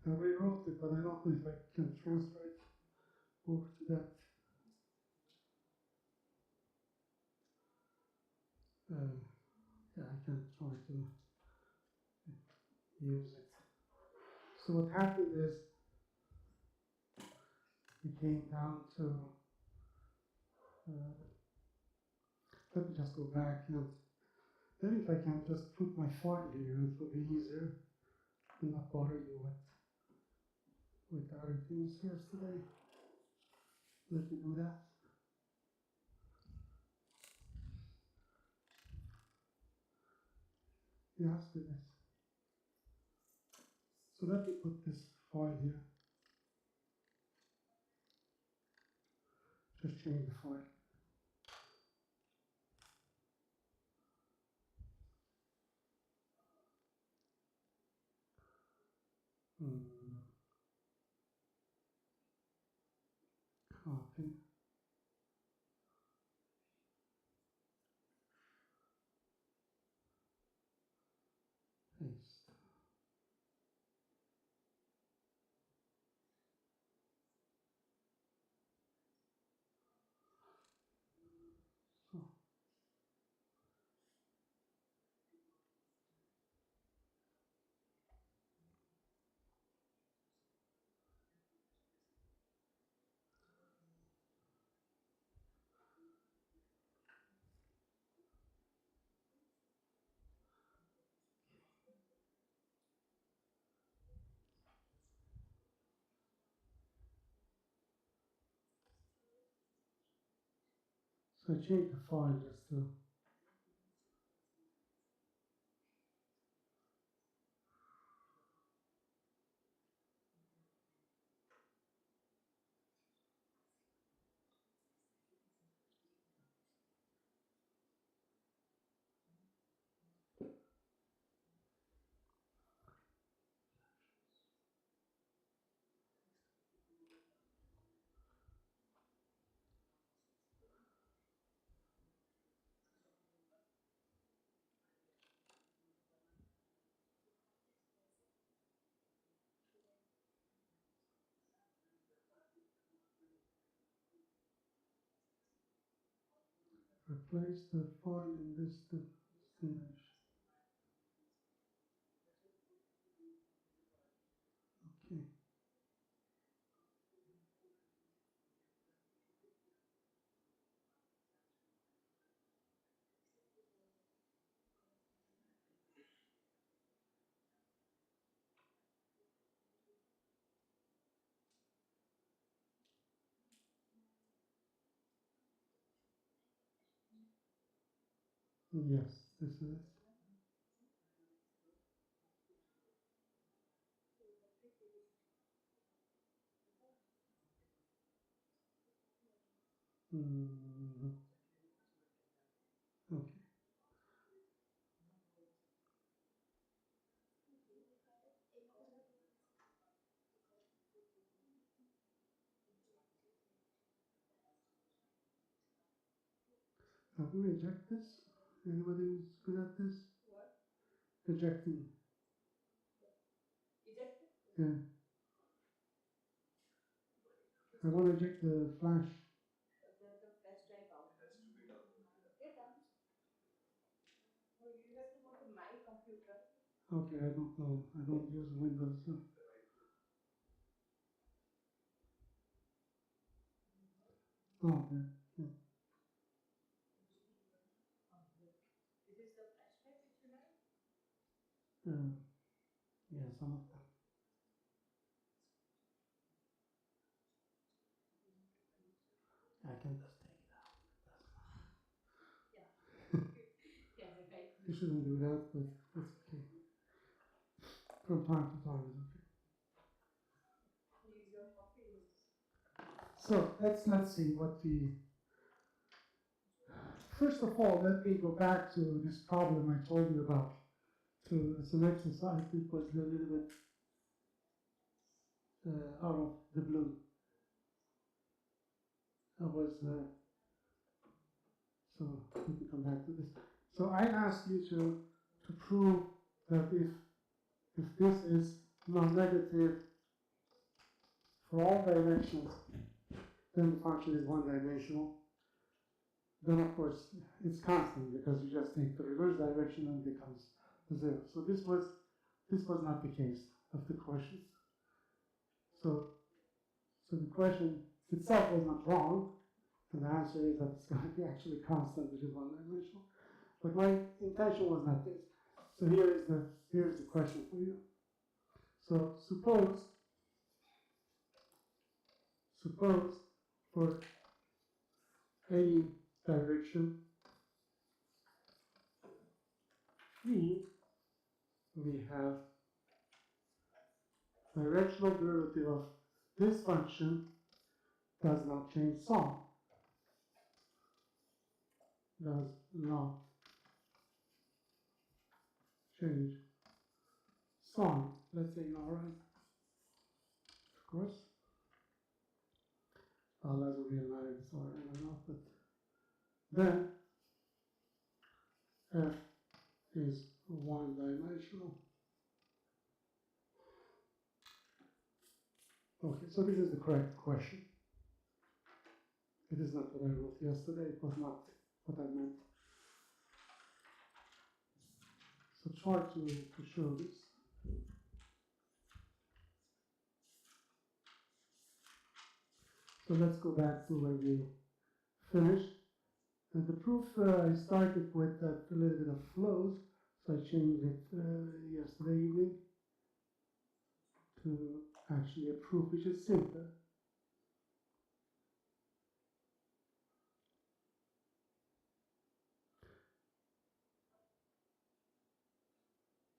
I rewrote it, but I don't know if I can transfer it over to that. Yeah, I can try to use it. So what happened is we came down to, let me just go back and maybe if I can just put my file here, it will be easier and not bother you with the other things here today. Let me do that. Yeah, let's do this. So let me put this file here. Just change the file. Copy. Paste. So I change the file just to replace the file in this destination. Okay. Yes, this is it. Okay. Have we eject this? Anybody who's good at this? What? Ejecting. Eject? Yeah. I want to eject the flash. The flash drive out. It has to be done. It done. No, you have to go to my computer. Okay, I don't know. I don't use Windows. So. Oh, yeah. This is the flash drive which you have? Yeah, some of them. I can just take it out. Yeah. Yeah, right. You shouldn't do that, but that's okay. From time to time is okay. Use your coffee. So let's see what we. First of all, let me go back to this problem I told you about. So it's an exercise that was a little bit out of the blue. I was so let me come back to this. So I asked you to prove that if this is non-negative for all directions, then the function is one-dimensional. Then of course it's constant because you just take the reverse direction and it becomes 0. So this was not the case of the questions. So the question itself was not wrong, and the answer is that it's going to be actually constant, which is one-dimensional. But my intention was not this. So here's the question for you. So suppose for any direction phi, we have directional derivative of this function does not change sign. Does not change sign. Let's say in Rn, of course. Doesn't really matter if it's Rn or not, but then f is one-dimensional. Okay, so this is the correct question. It is not what I wrote yesterday. It was not what I meant. So try to show this. So let's go back to where we finished. And the proof I started with a little bit of flows. So I changed it yesterday evening to actually a proof which is simpler.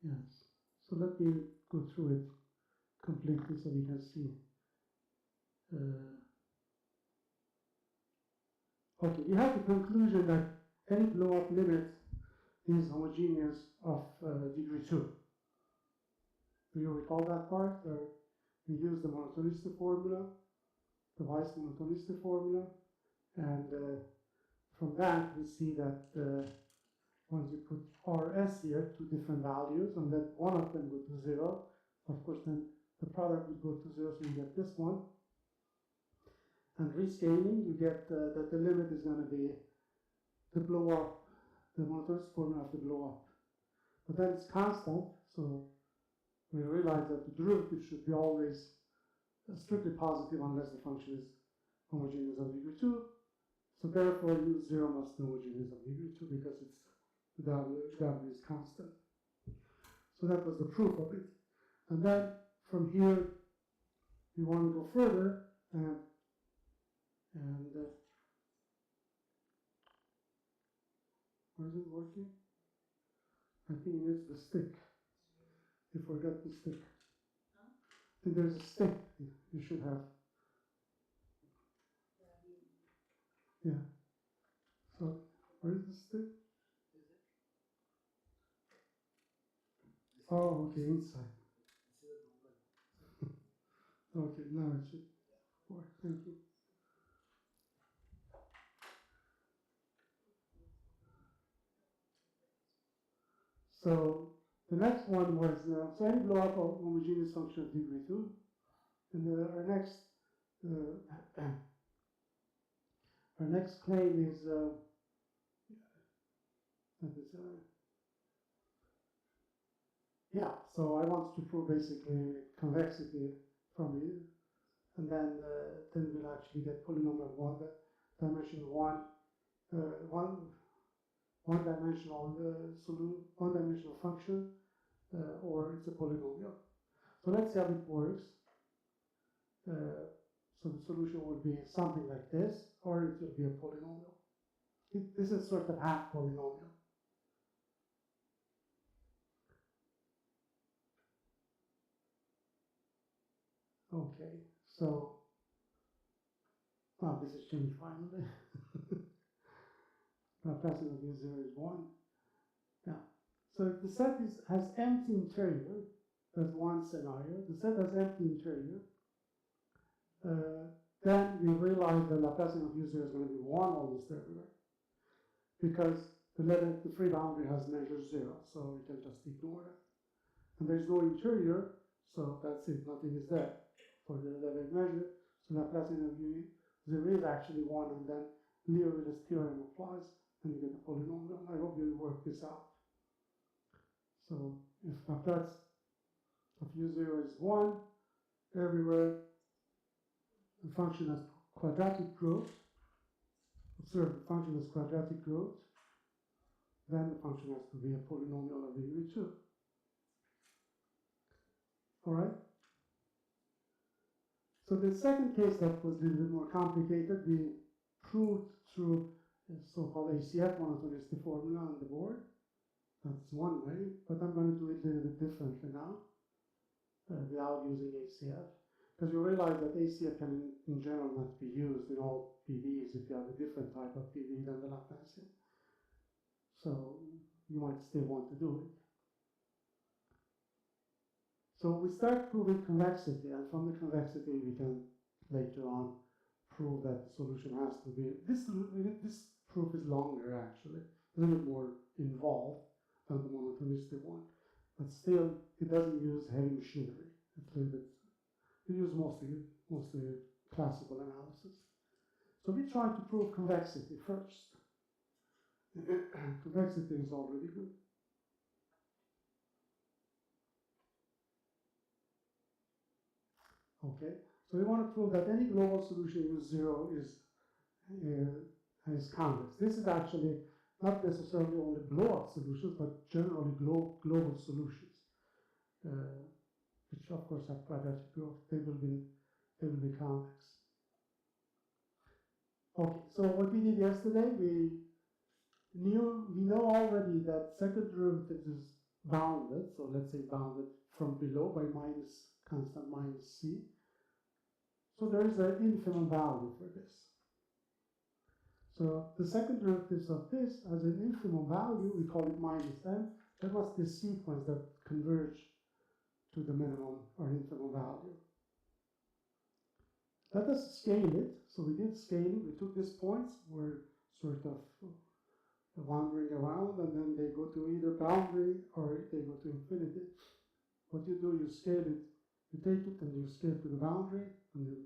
Yes. So let me go through it completely so we can see. Okay, you have the conclusion that any blow-up limit is homogeneous of degree 2. Do you recall that part? We use the monotonicity formula, the Weiss monotonicity formula, and from that we see that once you put Rs here, two different values, and then one of them go to 0, of course then the product would go to 0, so you get this one. And rescaling, you get that the limit is going to be the blow up, the monotonicity formula of the blow up. But then it's constant, so we realize that the derivative should be always strictly positive unless the function is homogeneous of degree 2. So therefore, u0 must be homogeneous of degree 2 because it's the w is constant. So that was the proof of it. And then from here, we want to go further and why is it working? I think it needs the stick. You forgot the stick. I think there's a stick you should have. Yeah. So where is the stick? Oh, okay, inside. Okay, now it should work. Thank you. So the next one was so any blow up of homogeneous function of degree 2. And our next claim is yeah. So I want to prove basically convexity from it, and then we'll actually get polynomial dimension one-dimensional function, or it's a polynomial. So let's see how it works. So the solution would be something like this, or it will be a polynomial. This is sort of half polynomial. Okay, so this has changed finally. Laplace of u0 is 1. Now, so if the set has empty interior, that's one scenario. The set has empty interior. Then we realize that Laplace of u0 is going to be 1 almost everywhere, because the free boundary has measure 0, so we can just ignore that. And there's no interior, so that's it, nothing is there. for the Lebesgue measure. So Laplacian of u0 is actually 1, and then Liouville's theorem applies, and you get a polynomial. I hope you work this out. So if Laplace of u0 is 1, everywhere the function has quadratic growth, observe the function has quadratic growth, then the function has to be a polynomial of degree 2. Alright? So the second case that was a little bit more complicated, we proved through a so-called ACF monotonicity formula on the board. That's one way, but I'm going to do it a little bit differently now, without using ACF. Because you realize that ACF can, in general, not be used in all PDEs if you have a different type of PDE than the Laplacian. So you might still want to do it. So we start proving convexity, and from the convexity we can later on prove that the solution has to be. This proof is longer actually, a little bit more involved than the monotonicity one, but still it doesn't use heavy machinery. It's a little bit. We use mostly classical analysis. So we try to prove convexity first. Convexity is already good. Okay, so we want to prove that any global solution U0 is convex. This is actually not necessarily only blow-up solutions, but generally global solutions, which of course have quadratic growth. They will be convex. Okay, so what we did yesterday, we know already that second derivative is bounded. So let's say bounded from below by constant minus c. So there is an infimum value for this. So the second derivative of this has an infimum value, we call it minus m. That was the sequence that converged to the minimum or infimum value. Let us scale it. So we did scaling. We took these points, were sort of wandering around, and then they go to either boundary or they go to infinity. What you do, you scale it. You take it and you scale to the boundary, and you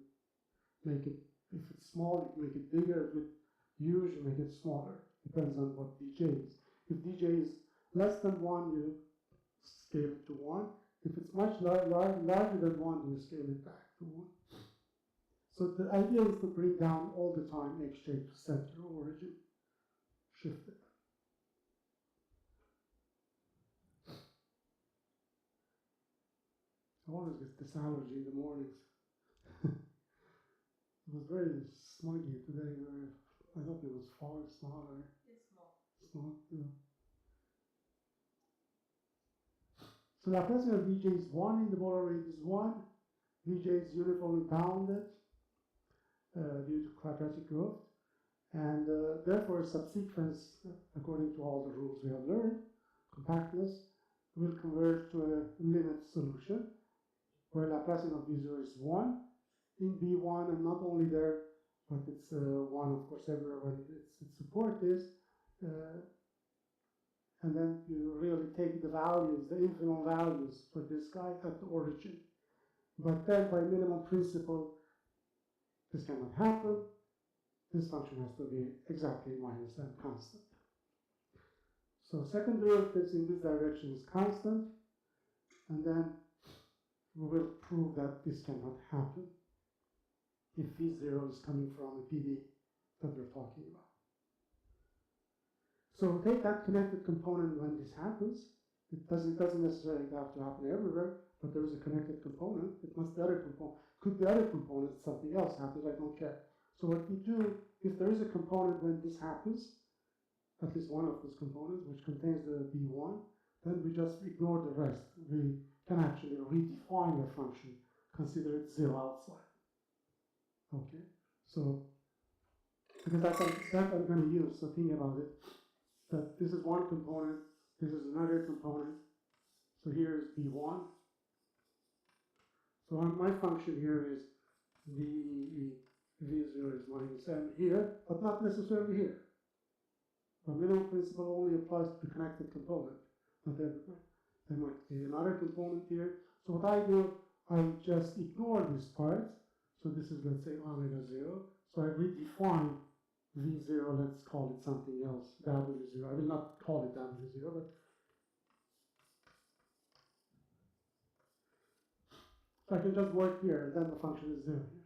make it, if it's small, you make it bigger. If it's huge, you make it smaller. Depends on what dj is. If dj is less than 1, you scale it to 1. If it's much larger than 1, you scale it back to 1. So the idea is to bring down all the time xj to center origin, shift it. I always get this allergy in the mornings. It was very smoggy today. I thought it was fog, smog. It's small. Smog, yeah. So Laplacian of Vj is 1 in the polar rate is 1. Vj is uniformly bounded due to quadratic growth. And therefore, subsequence, according to all the rules we have learned, compactness, will converge to a limit solution where Laplacian of V0 is 1 in B1, and not only there, but it's 1, of course, everywhere where its support is. And then you really take the values, the infimum values for this guy at the origin. But then by minimum principle, this cannot happen. This function has to be exactly minus m constant. So second derivative in this direction is constant, and then we will prove that this cannot happen if V0 is coming from a PD that we're talking about. So take that connected component when this happens. It doesn't necessarily have to happen everywhere, but there is a connected component. It must be other component. Could be other components, something else happens, I don't care. So what we do, if there is a component when this happens, at least one of those components, which contains the B1, then we just ignore the rest. We can actually redefine our function, consider it 0 outside. Okay, so, because that I'm going to use, so think about it. That this is one component, this is another component. So here is B1. So my function here is V0 is minus m here, but not necessarily here. The minimum principle only applies to the connected component, not everywhere. There might be another component here. So what I do, I just ignore this part. So this is, let's say, omega 0. So I redefine V0, let's call it something else, W0. I will not call it W0, but so I can just work here, and then the function is 0 here.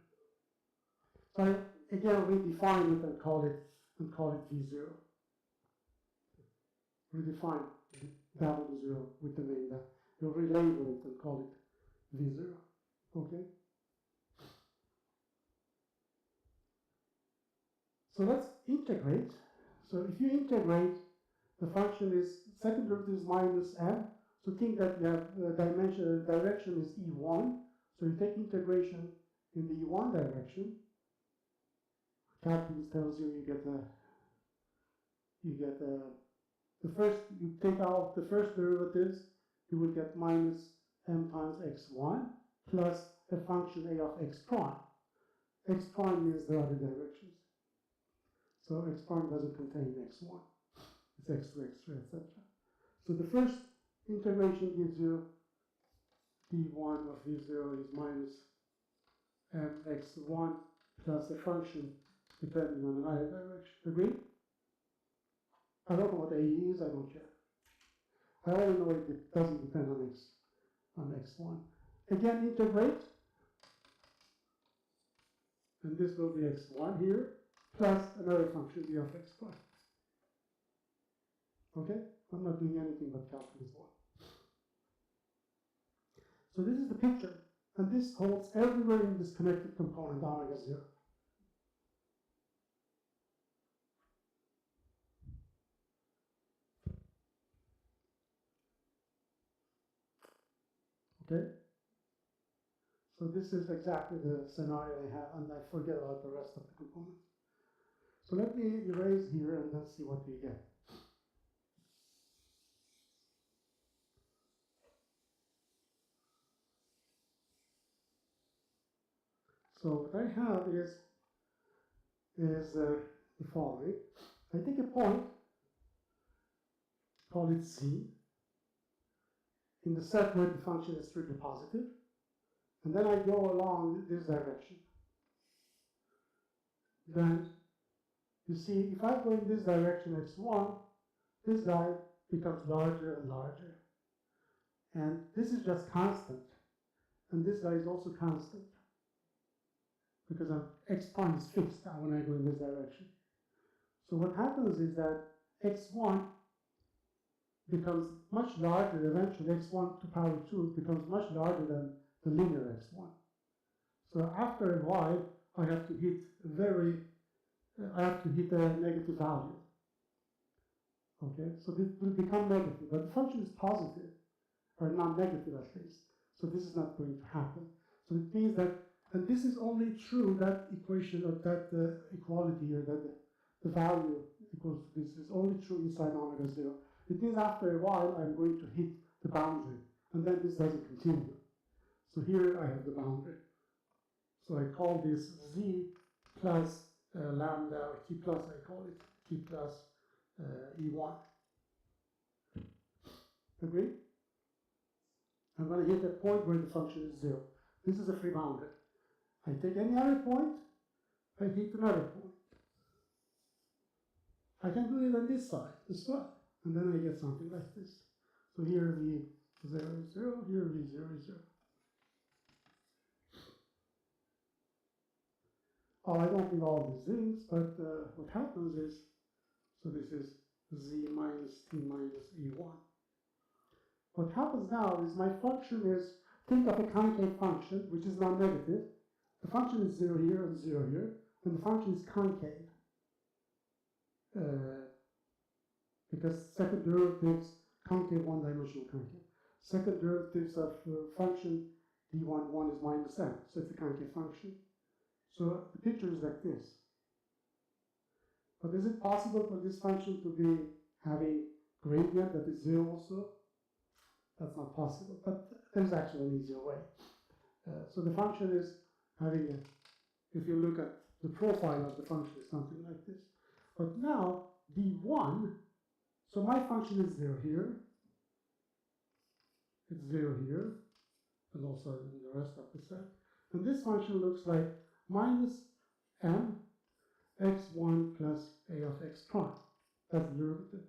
So I again redefine it and call it V0. Redefine W0 with the name that you'll relabel it and call it V0. Okay? So let's integrate. So if you integrate, the function is second derivative is minus m. So think that you have direction is E1. So you take integration in the E1 direction. Calculus tells you the first, you take out the first derivatives, you will get minus m times x1 plus a function a of x prime. X prime means the other directions. So x prime doesn't contain x1. It's x2, x3, etc. So the first integration gives you d1 of v0 is minus mx1 plus a function depending on another direction. Agree? I don't know what a is, I don't care. I only know it doesn't depend on x1. Again, integrate, and this will be x1 here, plus another function b of x prime. Okay? I'm not doing anything but calculus 1. So this is the picture, and this holds everywhere in this connected component omega 0. Okay? So this is exactly the scenario I have, and I forget about the rest of the components. So let me erase here and let's see what we get. So what I have is the following. I take a point, call it C, in the set where the function is strictly positive, and then I go along this direction. Then you see, if I go in this direction x1, this guy becomes larger and larger. And this is just constant. And this guy is also constant. Because x prime is fixed now when I go in this direction. So what happens is that x1 becomes much larger. Eventually, x1 to power 2 becomes much larger than the linear x1. So after a while, I have to hit a negative value. Okay, so this will become negative, but the function is positive, or non-negative at least. So this is not going to happen. So it means that, and this is only true, that equation or that equality here, that the value equals to this is only true inside omega 0. It means after a while I'm going to hit the boundary, and then this doesn't continue. So here I have the boundary. So I call this z plus lambda, or t plus, I call it t plus E1. Agree? I'm going to hit a point where the function is 0. This is a free boundary. I take any other point, I hit another point. I can do it on this side as well, and then I get something like this. So here V0 is 0, here V0 is 0. Oh, I don't need all these things, but what happens is, so this is z minus t minus e1. What happens now is my function is, think of a concave function, which is non-negative. The function is 0 here and 0 here, and the function is concave. Because second derivatives, concave, one-dimensional concave. Second derivatives of function d1 is minus m, so it's a concave function. So the picture is like this. But is it possible for this function to be having gradient that is 0 also? That's not possible, but there's actually an easier way. So the function is having if you look at the profile of the function, is something like this. But now, d1, so my function is 0 here, it's 0 here, and also in the rest of the set. And this function looks like minus m x1 plus a of x prime. That's the derivative.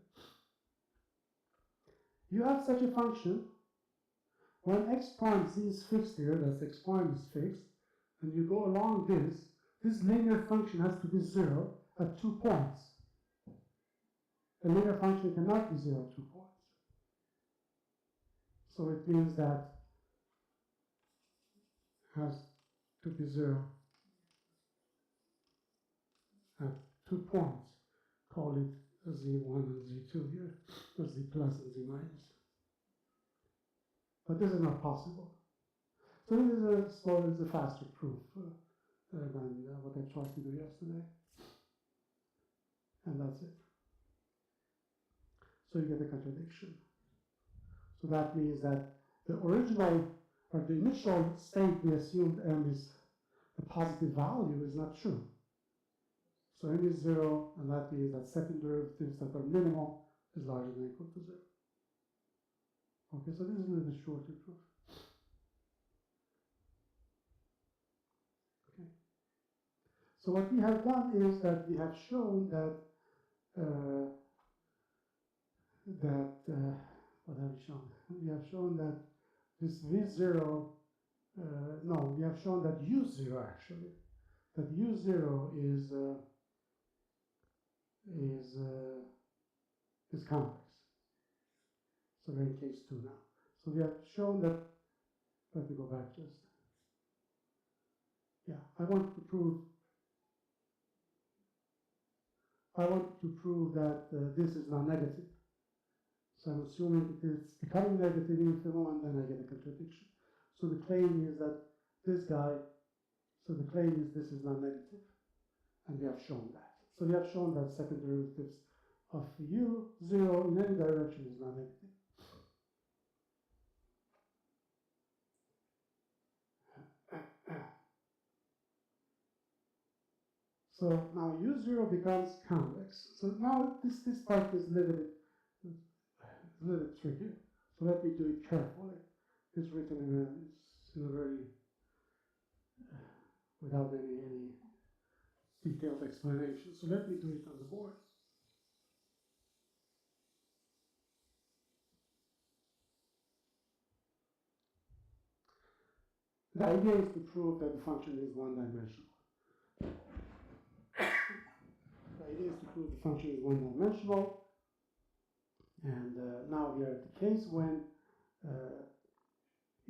You have such a function when x prime z is fixed here, that's x prime is fixed, and you go along this linear function has to be 0 at 2 points. A linear function cannot be 0 at 2 points. So it means that it has to be 0 at 2 points. Call it z1 and z2 here, or z plus and z minus. But this is not possible. So this is a faster proof than what I tried to do yesterday. And that's it. So you get a contradiction. So that means that the original or the initial state we assumed m is a positive value is not true. So m is 0, and that means that second derivatives that are minimal is larger than or equal to 0. Okay, so this is a little bit shorter proof. Okay. So what we have done is that we have shown that what have we shown? We have shown that this V0, no, we have shown that U0 actually, that U0 is convex. So we're in case 2 now. So we have shown that, let me go back just. Yeah, I want to prove that this is non-negative. So I'm assuming it's becoming negative infimum, and then I get a contradiction. So the claim is that this guy, so the claim is this is non-negative. And we have shown that. So we have shown that second derivatives of u0 in any direction is non-negative. So now u0 becomes convex. So now this part is a little bit tricky. So let me do it carefully. It's written in a very without any detailed explanation. So let me do it on the board. The idea is to prove that the function is one-dimensional. The idea is to prove the function is one-dimensional. And now we are at the case when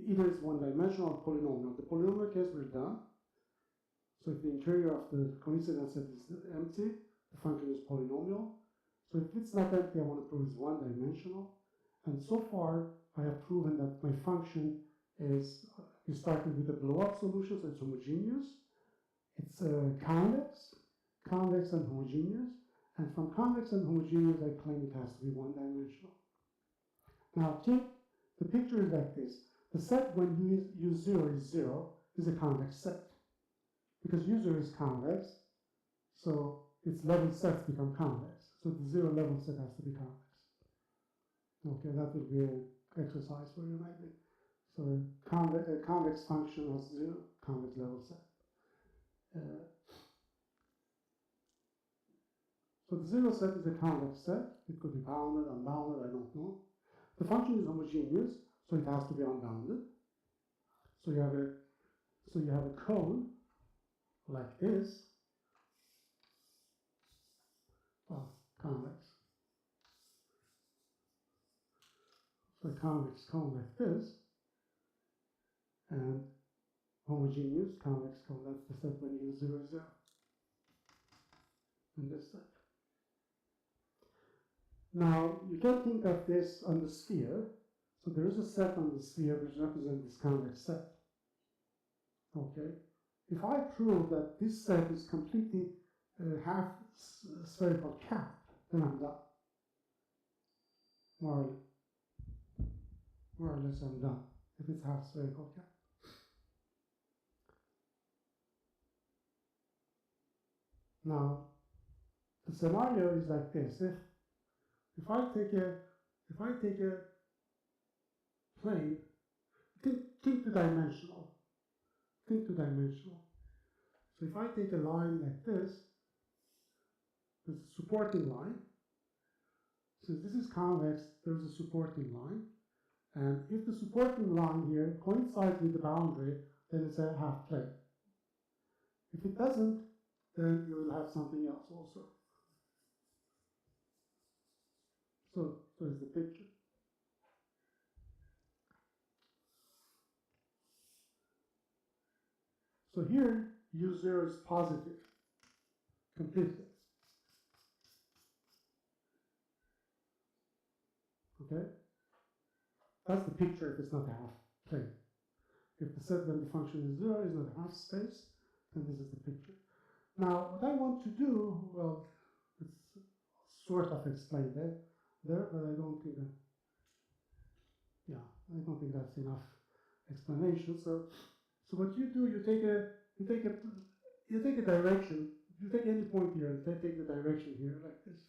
either it's one-dimensional or polynomial. The polynomial case we're done. So if the interior of the coincidence set is empty, the function is polynomial. So if it's not empty, I want to prove it's one-dimensional. And so far, I have proven that my function is, we started with a blow-up solution, so it's homogeneous. It's convex and homogeneous. And from convex and homogeneous, I claim it has to be one-dimensional. Now, the picture is like this. The set when u0 is 0 is a convex set. Because u0 is convex, so its level sets become convex. So the 0 level set has to be convex. Okay, that will be an exercise for you maybe. So a convex function has 0 convex level set. So the 0 set is a convex set. It could be bounded, unbounded, I don't know. The function is homogeneous, so it has to be unbounded. So you have a cone like this, well, convex. So a convex cone like this, and homogeneous convex cone, that's the set when u0 is 0. In this set. Now, you can think of this on the sphere. So there is a set on the sphere which represents this convex set. Okay? If I prove that this set is completely half spherical cap, then I'm done. More or less I'm done, if it's half spherical cap. Now, the scenario is like this. If I take a plane, you can think two-dimensional. Think two-dimensional. So if I take a line like this, there's a supporting line. Since this is convex, there's a supporting line. And if the supporting line here coincides with the boundary, then it's a half plane. If it doesn't, then you will have something else also. So is the picture. So here, U0 is positive, completely. Okay? That's the picture if it's not a half plane. If the set when the function is 0 is not a half space, then this is the picture. Now, what I want to do, well, it's sort of explained there, but I don't think that, I don't think that's enough explanation. So what you do, you take a direction. You take any point here and take the direction here like this.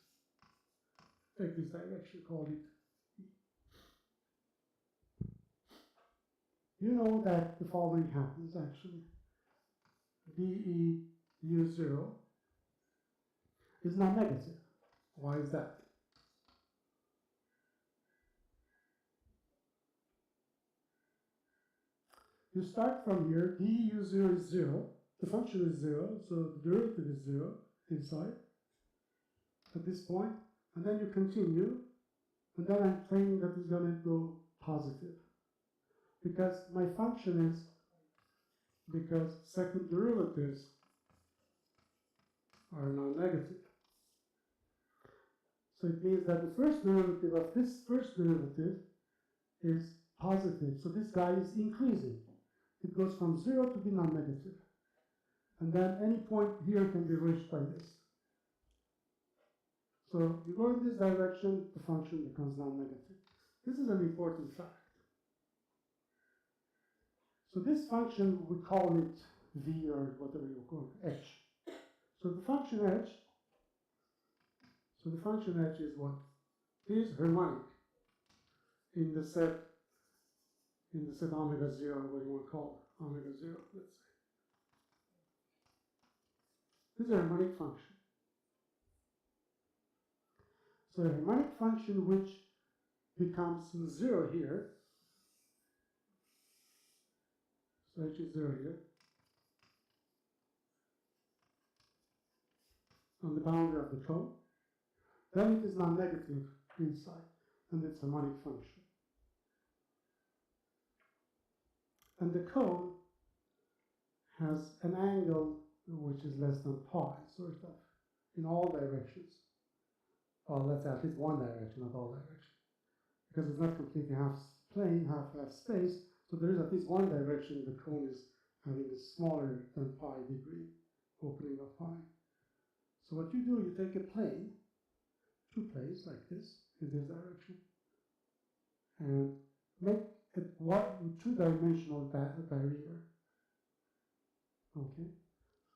Take this direction, call it. You know that the following happens actually. dE U0 is not negative. Why is that? You start from here, dE U0 is 0. The function is 0, so the derivative is 0 inside at this point. And then you continue, and then I'm claiming that it's going to go positive. Because my function is, because second derivatives are non-negative. So it means that the first derivative of this first derivative is positive. So this guy is increasing. It goes from 0 to be non-negative. And then any point here can be reached by this. So you go in this direction, the function becomes non-negative. This is an important fact. So this function, we call it v or whatever you call it, h. So the function h, is what? Is harmonic in the set omega 0, what you want to call omega 0, let's say. This is a harmonic function. So a harmonic function which becomes 0 here, so h is 0 here, on the boundary of the cone, then it is non-negative inside, and it's a harmonic function. And the cone has an angle which is less than pi, sort of, in all directions. Well, let's say at least one direction, not all directions. Because it's not completely half plane, half space, so there is at least one direction the cone is having a smaller than pi degree opening of pi. So what you do, you take a plane, two planes like this, in this direction, and make it two-dimensional barrier. Okay?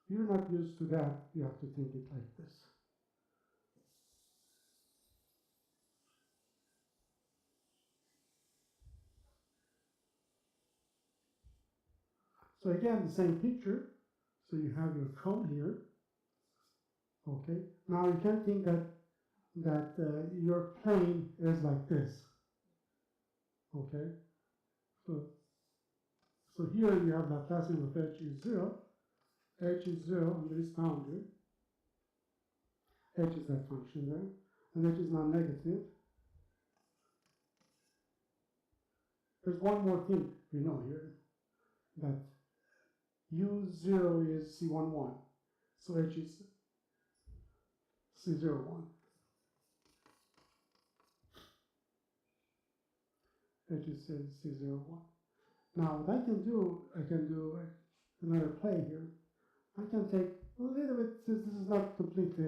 You're not used to that, you have to think it like this. So again, the same picture. So you have your cone here. Okay. Now you can think that your plane is like this. Okay. So here you have Laplacian of h is 0. H is 0 on this boundary. H is that function there. And h is non-negative. There's one more thing we know here, that U0 is C11. So h is C01. H is C01. Now what I can do another play here. I can take a little bit, since this is not completely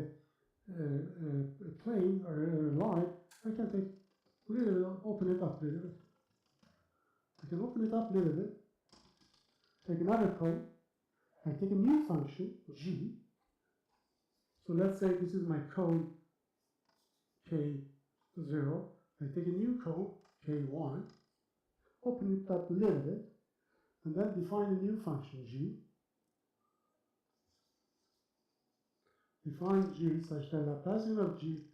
a plane or a line, I can take a little bit, open it up a little bit. I can open it up a little bit, take another plane, I take a new function, g. So let's say this is my cone k0. I take a new cone, k1, open it up a little bit, and then define a new function g. Define g such that Laplacian of g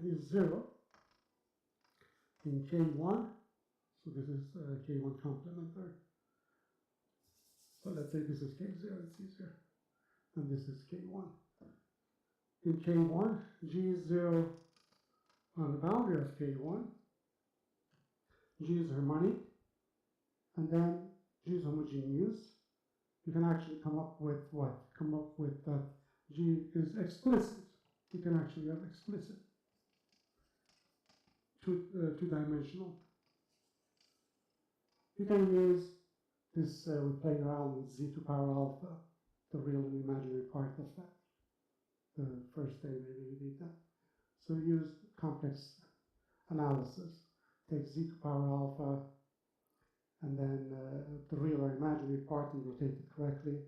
is 0 in k1. So this is k1 complementary. So let's say this is k0, it's easier. And this is k1. In k1, g is 0 on the boundary of k1. G is harmonic. And then G is homogeneous. You can actually come up with what? Come up with that G is explicit. You can actually have explicit two-dimensional. You can use this, we played around with z to power alpha, the real and imaginary part of that. The first day maybe we did that. So use complex analysis. Take z to power alpha and then the real or imaginary part and rotate it correctly.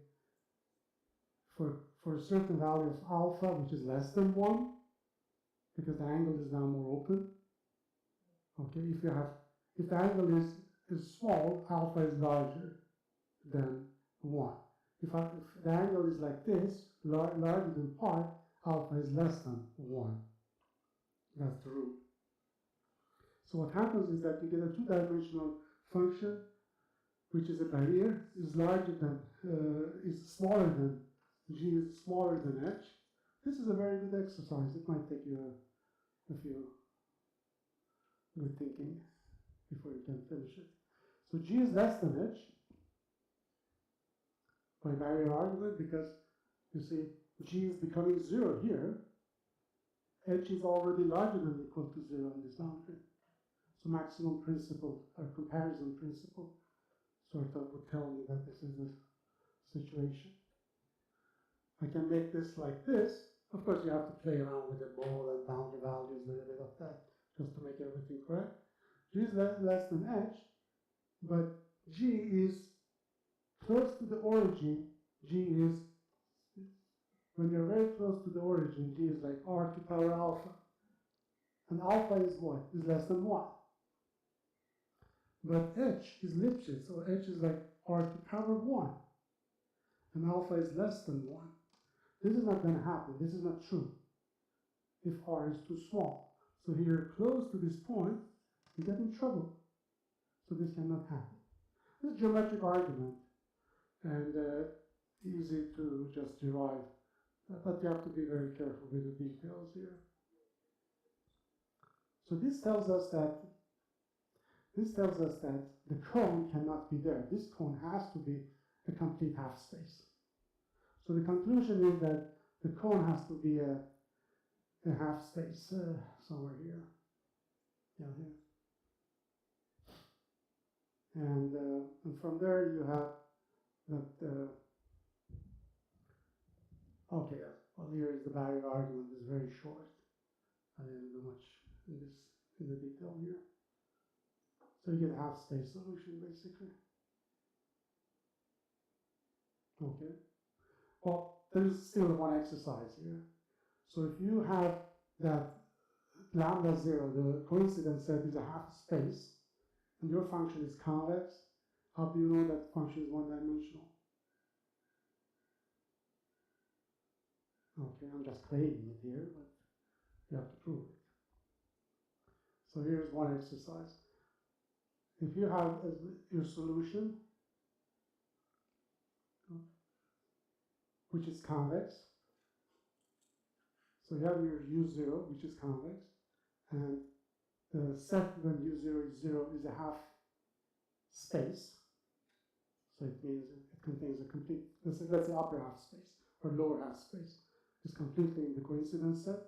For a certain value of alpha, which is less than 1, because the angle is now more open. Okay, if the angle is small, alpha is larger than 1. If the angle is like this, larger than pi, alpha is less than 1. That's the rule. So what happens is that you get a two-dimensional function, which is a barrier, is larger than, is smaller than, g is smaller than h. This is a very good exercise. It might take you a few good thinking before you can finish it. So g is less than h by barrier argument, because you see g is becoming 0 here. H is already larger than or equal to 0 in this boundary. So maximum principle or comparison principle sort of would tell me that this is the situation. I can make this like this. Of course, you have to play around with the mole and boundary values, a little bit of that, just to make everything correct. G is less than h, but g is close to the origin. G is, when you're very close to the origin, g is like r to power alpha. And alpha is what? Is less than 1. But h is Lipschitz, so h is like r to power 1. And alpha is less than 1. This is not going to happen. This is not true if r is too small. So here, close to this point, you get in trouble. So this cannot happen. This is geometric argument, and easy to just derive. But you have to be very careful with the details here. So this tells us that the cone cannot be there. This cone has to be a complete half space. So the conclusion is that the cone has to be a half space somewhere here. Yeah, here. And from there you have that. Okay, well here is the barrier argument. Is very short. I didn't do much in the detail here. So you get a half space solution basically. Okay. Well, there's still one exercise here. So if you have that lambda 0, the coincidence set is a half space, and your function is convex, how do you know that function is one-dimensional? Okay, I'm just claiming it here, but you have to prove it. So here's one exercise. If you have your solution, which is convex, so you have your u0, which is convex, and the set when u0 is 0 is a half space. So it means it contains a complete, let's say upper half space or lower half space is completely in the coincidence set.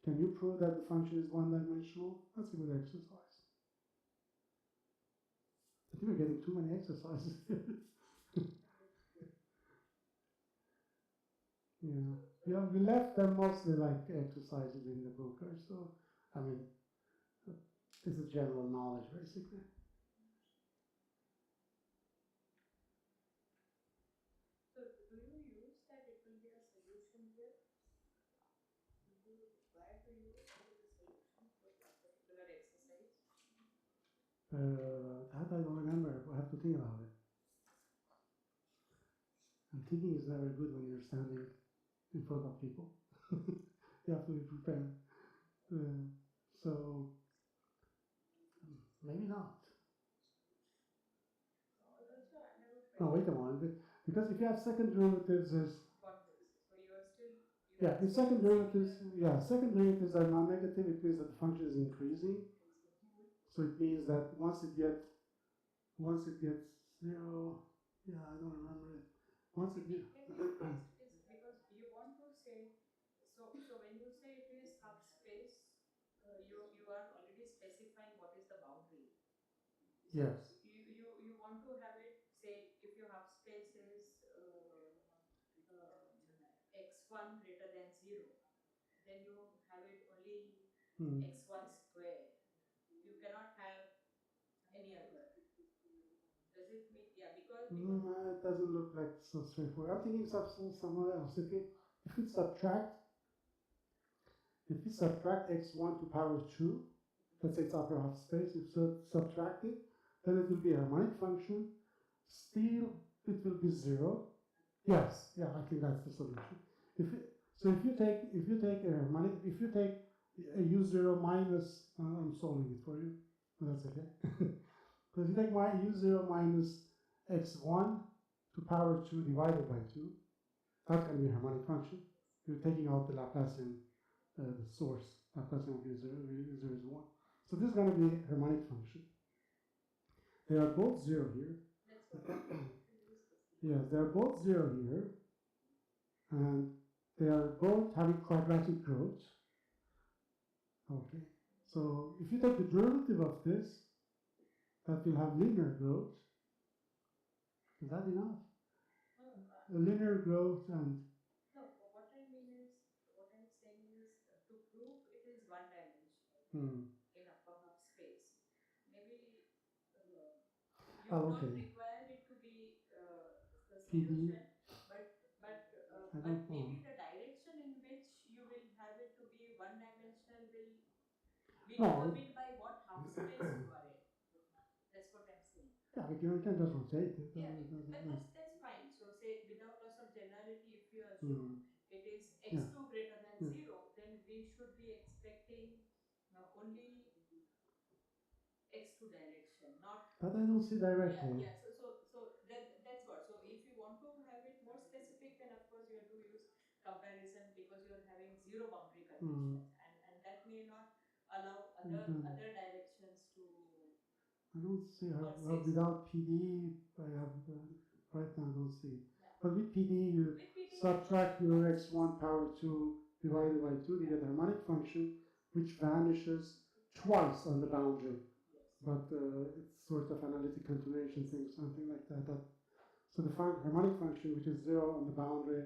Can you prove that the function is one-dimensional? That's a good exercise. I think we're getting too many exercises. Yeah, we left them mostly like exercises in the book, or so. I mean, this is general knowledge basically. So do you use that it will be a solution here? Do you require to use it as a solution for that particular exercise? That I don't remember. I have to think about it. And thinking is never good when you're standing in front of people. You have to be prepared. So maybe not. Also, I have a No, wait a moment. Because if you have second derivatives, there's so you are still yeah. If second derivatives, second derivatives are non-negative, it means that the function is increasing. So it means that once it gets zero, yeah, I don't remember it. Once it gets it is because you want to say so when you say it is half space, you are already specifying what is the boundary. So yes. You want to have it, say if your half space is x1 greater than 0, then you have it only x1 square. You cannot have any other. Does it mean, yeah, because It doesn't look like so straightforward. I'm thinking somewhere else. If we subtract x1 to power 2, let's say it's upper half space, if you subtract it, then it will be a harmonic function. Still, it will be 0. Yes, yeah, I think that's the solution. If you take a harmonic, if you take a u0 minus, I'm solving it for you. That's okay. So if you take my u0 minus x1 to power 2 divided by 2, that can be a harmonic function. You're taking out the Laplacian, the source, Laplacian of u0 is 1. So this is going to be a harmonic function. They are both 0 here. That's what Yes, they're both 0 here. And they are both having quadratic growth. Okay. So if you take the derivative of this, that will have linear growth. Is that enough? A linear growth and... No, what I mean is, what I'm saying is, to prove it is one dimensional in upper half space, maybe you don't require it to be the solution, but maybe the direction in which you will have it to be one dimensional will be determined by what half space you are in. That's what I'm saying. Yeah, we can just rotate it. Yeah, that's fine. So say without loss of generality, if you assume it is x2 greater than 0, then we should be expecting only x2 direction, not. But I don't see directly. Yeah. So that's what. So if you want to have it more specific, then of course you have to use comparison because you're having 0 boundary conditions, and that may not allow other directions to. I don't see how without PD, I have, right now I don't see. Yeah. But with PD, you subtract your x1 power 2 divided by 2 to get a harmonic function, which vanishes twice on the boundary. Yes. But it's sort of analytic continuation thing, something like that. So the harmonic function, which is 0 on the boundary,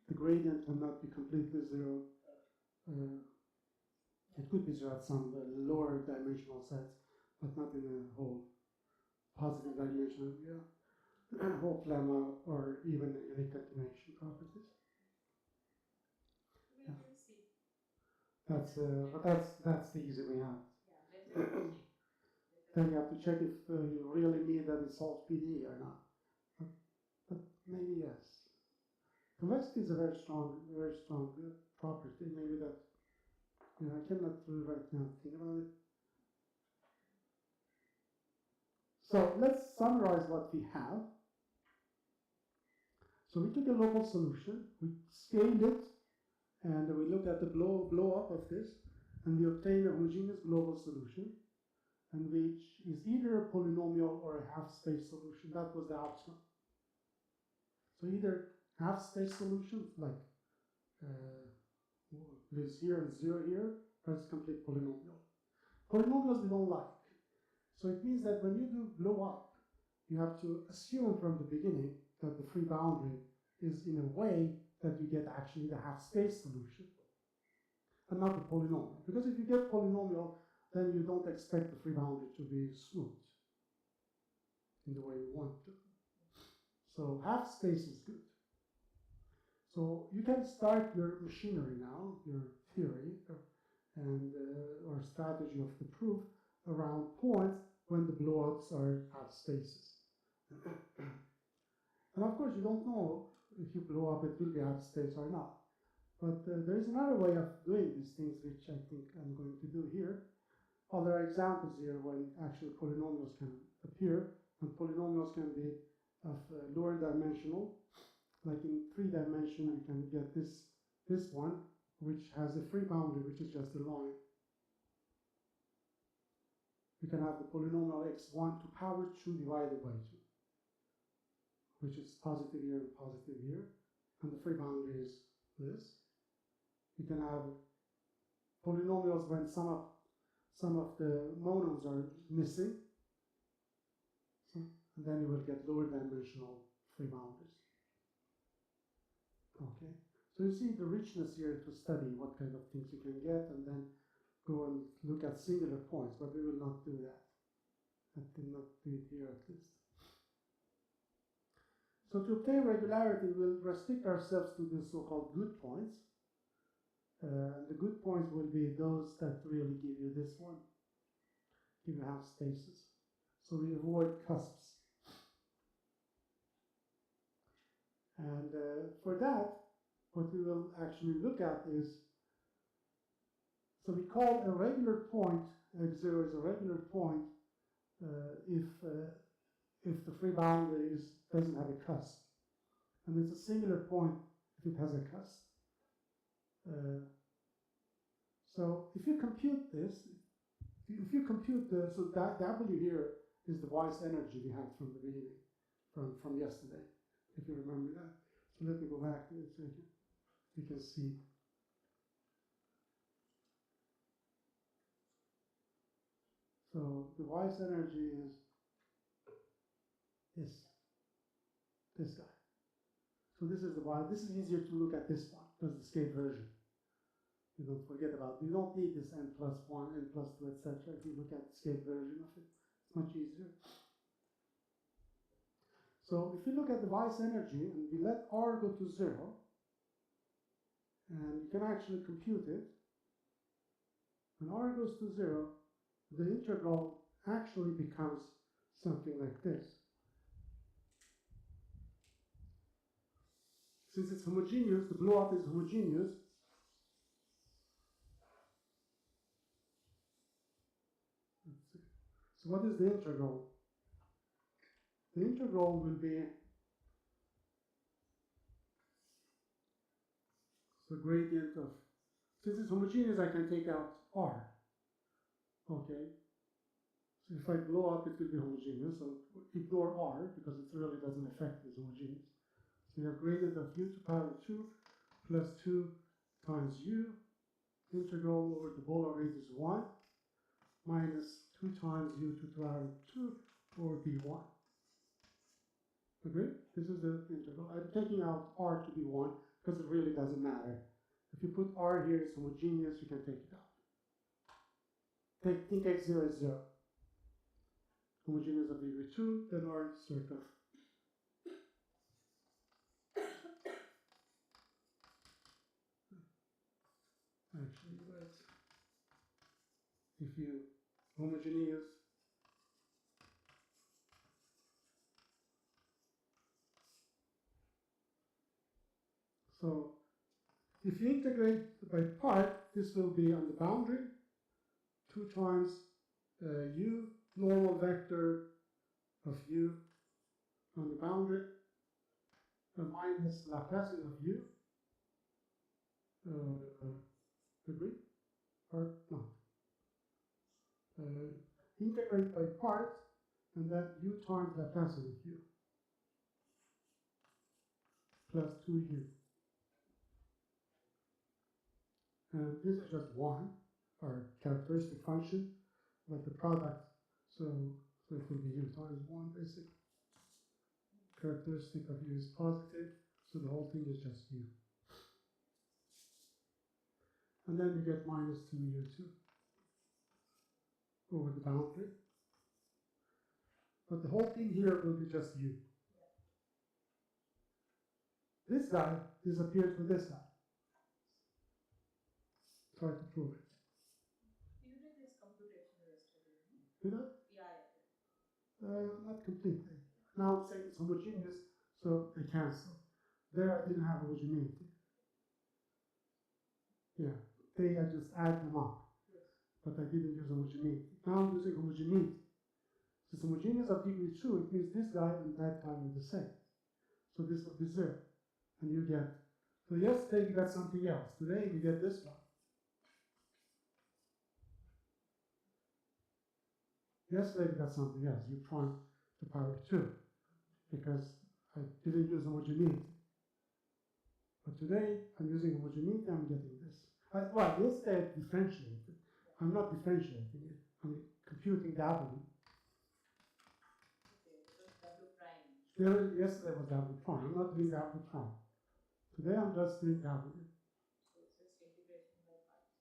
the gradient cannot be completely 0. It could be 0 at some lower dimensional sets, but not in a whole positive dimension, whole lemma or even unique continuation properties. We will see. That's the easy way out. Yeah, let's check. Then you have to check if you really need that it solves PD or not. But maybe yes. Convexity is a very strong property. Maybe that I cannot right now think about it. So let's summarize what we have. So we took a local solution, we scaled it, and we looked at the blow up of this, and we obtained a homogeneous global solution, and which is either a polynomial or a half-space solution. That was the outcome. So either half-space solution, like this here and 0 here, or it's complete polynomial. Polynomials we don't like. So it means that when you do blow up, you have to assume from the beginning that the free boundary is in a way that you get actually the half-space solution, and not the polynomial. Because if you get polynomial, then you don't expect the free boundary to be smooth in the way you want to. So half-space is good. So you can start your machinery now, your theory and or strategy of the proof around points when the blowouts are at spaces. And of course, you don't know if you blow up, it will be out of space or not. But there is another way of doing these things, which I think I'm going to do here. Well, there are examples here when actually polynomials can appear, and polynomials can be of lower dimensional. Like in 3 dimension, you can get this one, which has a free boundary, which is just a line. You can have the polynomial x1 to power 2 divided by 2, which is positive here and positive here, and the free boundary is this. You can have polynomials when some of the monoms are missing, and then you will get lower dimensional free boundaries. Okay, so you see the richness here to study what kind of things you can get, and then go and look at singular points, but we will not do that. I did not do it here at least. So to obtain regularity, we'll restrict ourselves to the so-called good points. The good points will be those that really give you this one, give you half spaces. So we avoid cusps. And for that, what we will actually look at is, so we call a regular point, x0 is a regular point if the free boundary doesn't have a cusp. And it's a singular point if it has a cusp. So if you compute this, if you compute the, so that W here is the Weiss energy we had from the beginning, from yesterday, if you remember that. So let me go back to it so you can see. So the Weiss energy is this guy. So this is the Y. This is easier to look at this one, because the scale version. You don't forget about it. You don't need this n plus 1, n plus 2, etc. If you look at the scale version of it, it's much easier. So if you look at the Weiss energy and we let R go to 0, and you can actually compute it, when R goes to 0, the integral actually becomes something like this. Since it's homogeneous, the blowout is homogeneous. Let's see. So what is the integral? The integral will be the gradient of, since it's homogeneous, I can take out R. Okay. So if I blow up, it will be homogeneous. So ignore R because it really doesn't affect this homogeneous. So you have gradient of u to the power 2 plus 2 times u. Integral over the polar rate is 1 minus 2 times u to the power 2 over b1. Agree? This is the integral. I'm taking out r to be 1 because it really doesn't matter. If you put r here, it's homogeneous, you can take it out. Think x0 is 0. Homogeneous of degree 2, then r circa. Actually, right. If you homogeneous, so if you integrate by part, this will be on the boundary, 2 times u, normal vector of u on the boundary, minus Laplacian of u. Agree? Or not? Integrate by parts, and then u times Laplacian of u plus 2u. And this is just 1, our characteristic function, but the product, so it will be u times 1 basically. Characteristic of u is positive, so the whole thing is just u. And then you get minus 2u2 over the boundary. But the whole thing here will be just u. This guy disappears with this guy. Try to prove it. You did this computation yesterday. Did I? Yeah, I did. Not completely. Now I'm saying it's homogeneous, so they cancel. There I didn't have homogeneity. Yeah, I just add them up, but I didn't use homogeneity. Now I'm using homogeneity. So it's homogeneous of degree 2, it means this guy and that guy are the same. So this will be 0. And you get, so yesterday we got something else. Today we get this one. Yesterday we got something else, u prime to the power 2, because I didn't use homogeneity. But today I'm using homogeneity, I'm getting this. Well, yesterday I differentiated. I'm not differentiating it. I'm computing W. Okay, because W prime. Yesterday was W prime. I'm not doing W prime. Today I'm just doing W. So it's just integration by parts.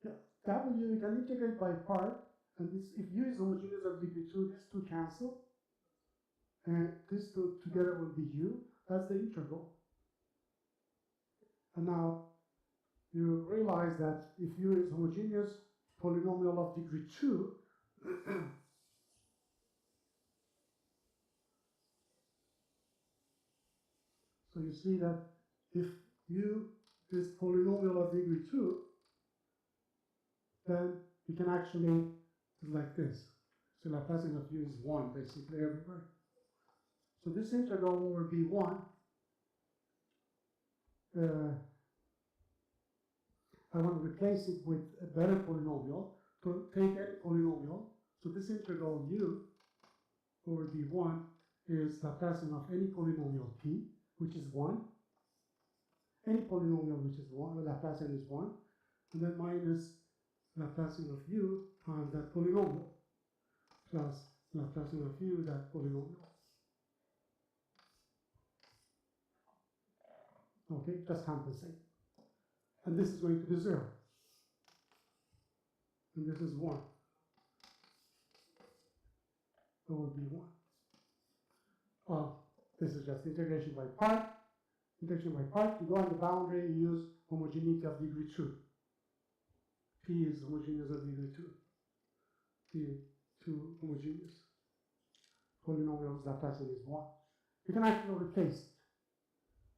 Yeah, W you can integrate by part, and this, if U is homogeneous of degree 2, these two cancel, and these two together will be U. That's the integral. And now you realize that if U is homogeneous polynomial of degree 2, so you see that if U is polynomial of degree 2, then you can actually do like this. So Laplacian of U is 1 basically everywhere. So this integral over B1, I want to replace it with a better polynomial. To take any polynomial, so this integral U over B1 is Laplacian of any polynomial P, which is 1. Any polynomial which is 1, Laplacian is 1, and then minus Laplacian of U times that polynomial, plus Laplacian of U, that polynomial. Okay, just compensate. And this is going to be 0. And this is 1 over B1. Well, this is just integration by part. Integration by part, you go on the boundary, you use homogeneity of degree 2. P is homogeneous of degree 2. P2 homogeneous. Polynomial's Laplacian is 1. You can actually replace it.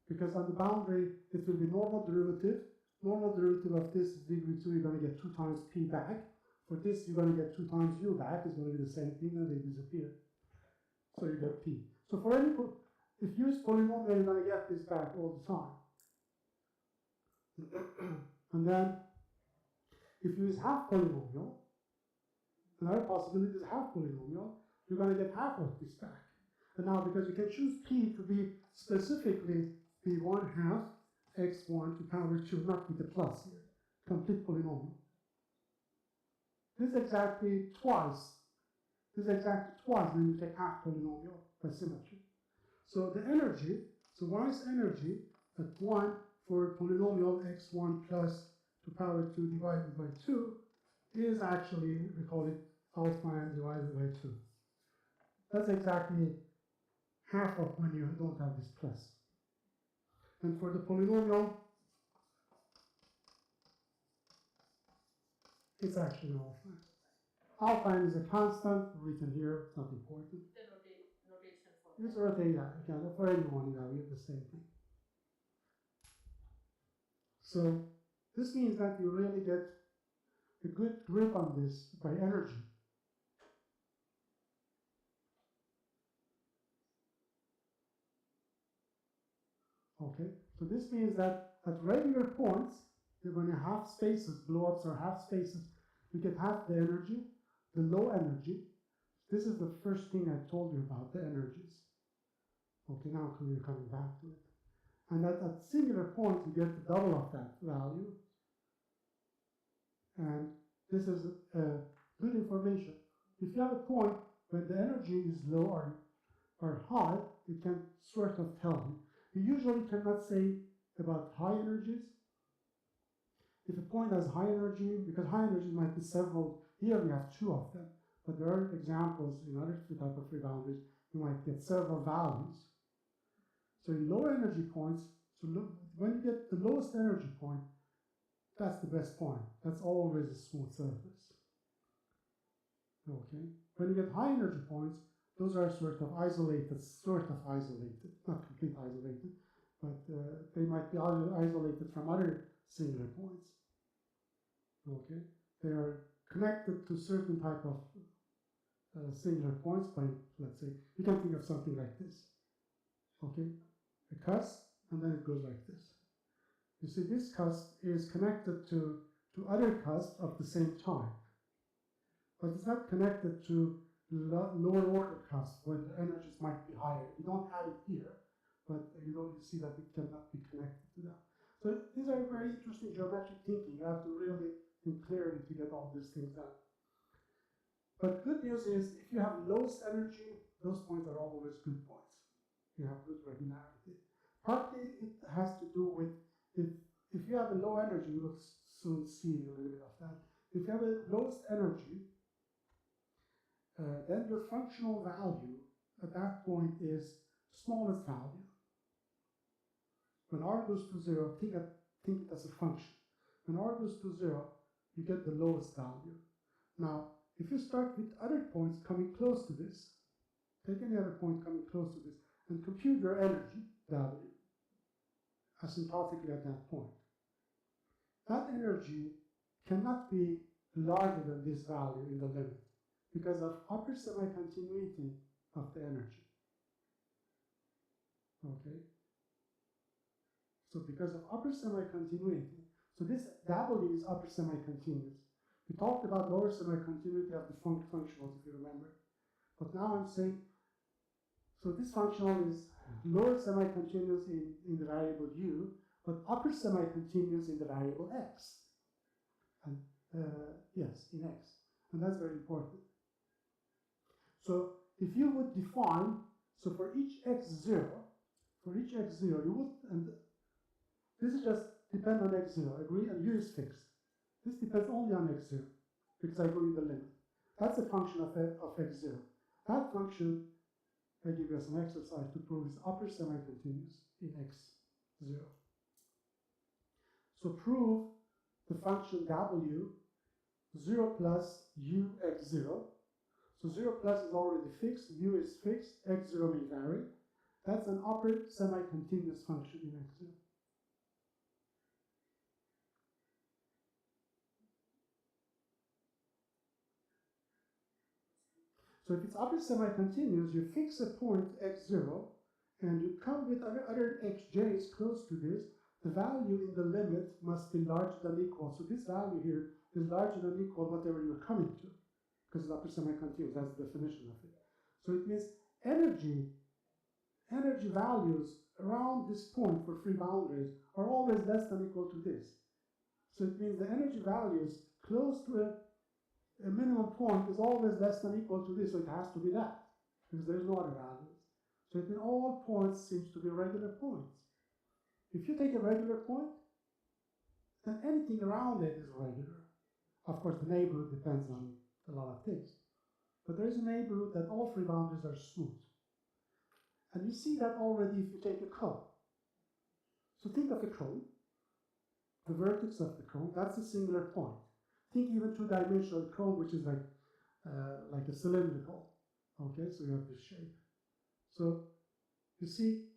Because on the boundary, it will be normal derivative. Normal derivative of this is degree 2, you're going to get 2 times P back. For this, you're going to get 2 times U back. It's going to be the same thing, and they disappear. So you get P. So for any, if you use polynomial, you're going to get this back all the time. And then, if you use half polynomial, another possibility is half polynomial, you're going to get half of this back. And now, because you can choose P to be specifically be 1/2 x1 to power 2, not with the plus here, complete polynomial. This is exactly twice. This is exactly twice when you take half polynomial by symmetry. So the energy, so Y's energy at 1 for polynomial x1 plus to power 2 divided by 2 is actually, we call it alpha n divided by 2. That's exactly half of when you don't have this plus. And for the polynomial, it's actually alpha. Alpha n is a constant written here, it's not important. The notation for It's rotate, yeah, you can, for anyone, yeah, we have the same thing. So this means that you really get a good grip on this by energy. Okay, so this means that at regular points, you're going to have spaces, blow-ups or half spaces, you get half the energy, the low energy. This is the first thing I told you about, the energies. Okay, now we're coming back to it. And at singular points, you get the double of that value. And this is good information. If you have a point when the energy is low or high, it can sort of tell you. You usually cannot say about high energies. If a point has high energy, because high energy might be several, here we have 2 of them, but there are examples in other type of free boundaries, you might get several values. So in low energy points, so when you get the lowest energy point, that's the best point. That's always a smooth surface. Okay. When you get high energy points, those are sort of isolated, not completely isolated, but they might be isolated from other singular points. Okay, they are connected to certain type of singular points by, let's say, you can think of something like this. Okay, a cusp, and then it goes like this. You see, this cusp is connected to other cusps of the same type, but it's not connected to lower order cusp when the energies might be higher. You don't have it here, but you see that it cannot be connected to them. So these are very interesting geometric thinking. You have to really think clearly to get all these things done. But good news is, if you have lowest energy, those points are always good points. You have good regularity. Partly it has to do with if you have a low energy, we'll soon see a little bit of that. If you have a lowest energy, then your functional value at that point is smallest value. When r goes to 0, think it as a function. When r goes to 0, you get the lowest value. Now, if you start with other points coming close to this, take any other point coming close to this, and compute your energy value asymptotically at that point. That energy cannot be larger than this value in the limit because of upper semi-continuity of the energy. Okay? So because of upper semi-continuity, so this W is upper semi-continuous. We talked about lower semi-continuity of the functionals, if you remember. But now I'm saying, so this functional is lower semi-continuous in the variable u, but upper semi-continuous in the variable x. And yes, in x. And that's very important. So if you would define, so for each x0, you would, and this is just depend on x0, agree? And u is fixed. This depends only on x0, because I go in the limit. That's a function of x0. That function, I give you as an exercise to prove is upper semi-continuous in x0. So prove the function w, 0 plus u x0. So 0 plus is already fixed, u is fixed, x0 may vary. That's an upper semi-continuous function in x0. So if it's upper semi-continuous, you fix a point x0, and you come with other xj's close to this, the value in the limit must be larger than equal. So this value here is larger than equal whatever you're coming to, because it's upper semi-continuous, that's the definition of it. So it means energy values around this point for free boundaries are always less than equal to this. So it means the energy values close to a minimum point is always less than equal to this, so it has to be that, because there's no other values. So it means all points seems to be regular points. If you take a regular point, then anything around it is regular. Of course, the neighborhood depends on a lot of things. But there is a neighborhood that all free boundaries are smooth. And you see that already if you take a cone. So think of a cone. The vertex of the cone, that's a singular point. Think even two-dimensional cone, which is like a cylindrical. Okay, so you have this shape. So you see,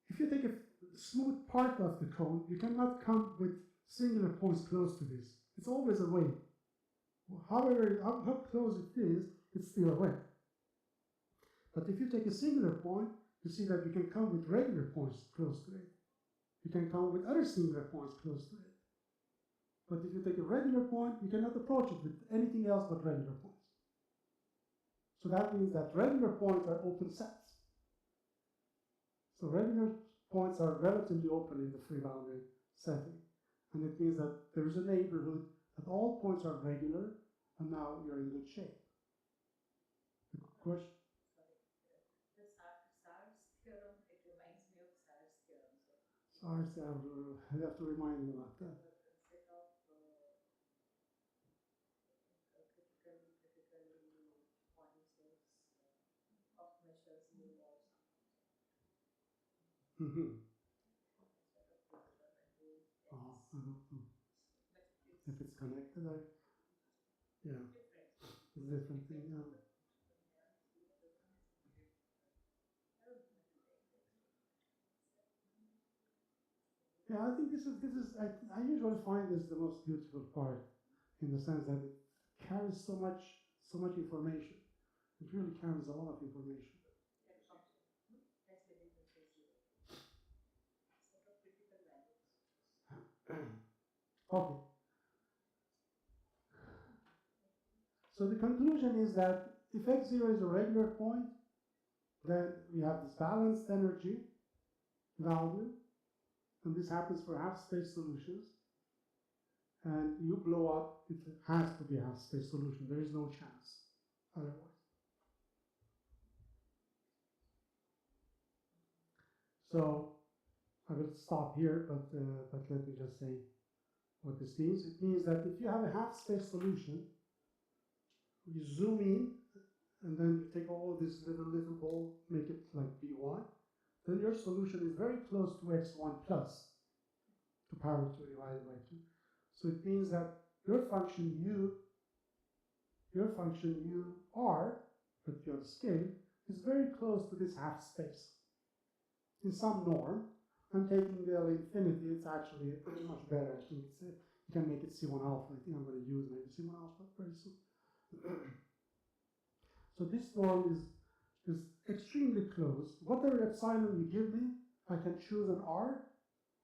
if you take a smooth part of the cone, you cannot come with singular points close to this. It's always away. However, how close it is, it's still away. But if you take a singular point, you see that you can come with regular points close to it. You can come with other singular points close to it. But if you take a regular point, you cannot approach it with anything else but regular points. So that means that regular points are open sets. So regular points are relatively open in the free boundary setting. And it means that there is a neighborhood that all points are regular, and now you're in good shape. The question? The Sar's theorem, it reminds me of Sar's theorem. Sar's theorem, I have to remind you about that. Set of critically points of measures u or something. I don't know. If it's connected, yeah. It's a different thing, yeah. Yeah, I think I usually find this the most beautiful part, in the sense that it carries so much information. It really carries a lot of information. Okay. So the conclusion is that if x0 is a regular point, then we have this balanced energy value, and this happens for half-space solutions. And you blow up, it has to be a half-space solution. There is no chance otherwise. So I will stop here, but let me just say what this means. It means that if you have a half-space solution, you zoom in, and then you take all this little ball, make it like V1, then your solution is very close to x1 plus to power 2 divided by 2. So it means that your function u r, but you have the scale, is very close to this half space. In some norm, I'm taking the L infinity, it's actually much better. I think you can make it C1 alpha. I think I'm going to use maybe C1 alpha very soon. So this norm is extremely close. Whatever epsilon you give me, I can choose an R,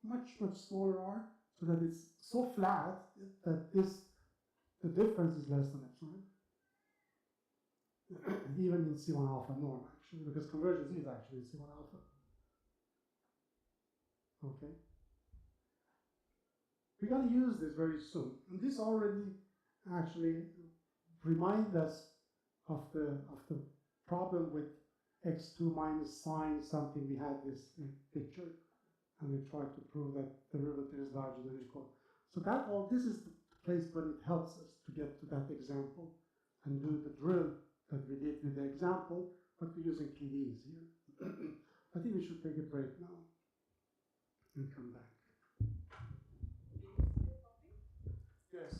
much smaller R, so that it's so flat that the difference is less than epsilon. Even in C1 alpha norm, actually, because convergence is actually C1 alpha. Okay. We're going to use this very soon. And this already actually reminds us of the problem with x2 minus sine something. We had this picture, and we tried to prove that the derivative is larger than equal. So this is the place when it helps us to get to that example and do the drill that we did with the example, but we're using PDEs here. I think we should take a break now and come back. Yes.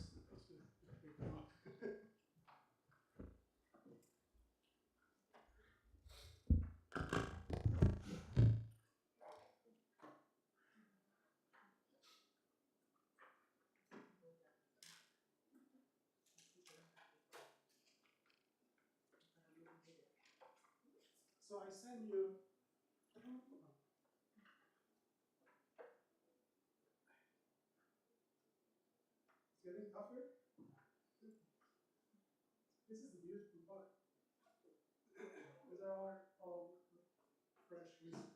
So I send you. It's getting tougher. This is the beautiful part. These are all fresh whiskey.